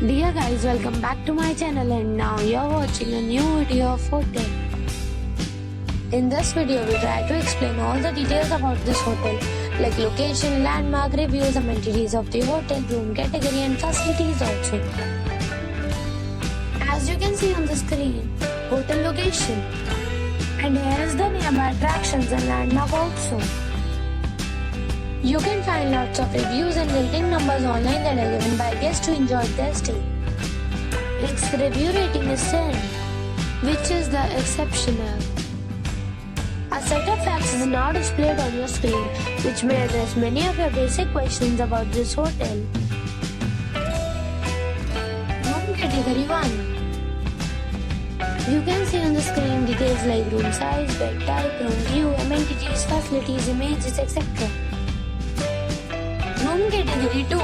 Dear guys, welcome back to my channel and now you're watching a new video of hotel. In this video, we try to explain all the details about this hotel like location, landmark, reviews, amenities of the hotel, room category and facilities also. As you can see on the screen, hotel location. And here is the nearby attractions and landmark also. You can find lots of reviews and rating numbers online that are given by guests to enjoy their stay. Its review rating is 10, which is the exceptional. A set of facts is now displayed on your screen, which may address many of your basic questions about this hotel. Room category 1. You can see on the screen details like room size, bed type, room view, amenities, facilities, images, etc. Room category 2.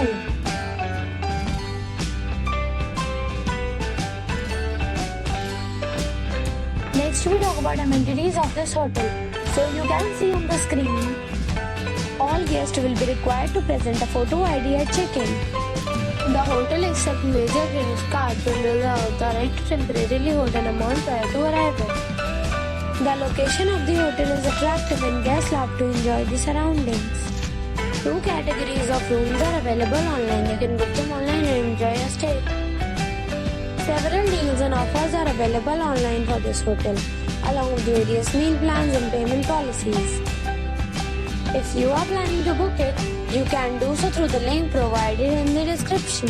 Next we talk about amenities of this hotel. So you can see on the screen, all guests will be required to present a photo ID at check-in. The hotel accepts major credit cards and reserves the right to temporarily hold an amount prior to arrival. The location of the hotel is attractive and guests love to enjoy the surroundings. 2 categories of rooms are available online. You can book them online and enjoy your stay. Several deals and offers are available online for this hotel, along with various meal plans and payment policies. If you are planning to book it, you can do so through the link provided in the description.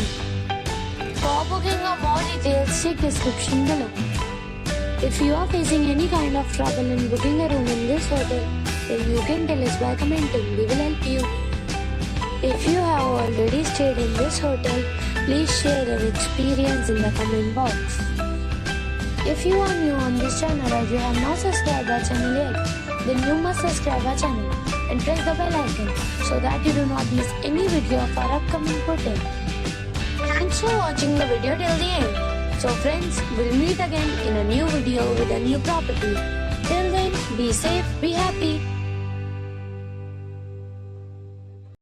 For booking or more details, check description below. If you are facing any kind of trouble in booking a room in this hotel, then you can tell us by commenting. We will help you. If you have already stayed in this hotel, please share your experience in the comment box. If you are new on this channel or you have not subscribed our channel yet, then you must subscribe our channel and press the bell icon so that you do not miss any video of our upcoming hotel. Thanks for watching the video till the end. So friends, we'll meet again in a new video with a new property. Till then, be safe, be happy.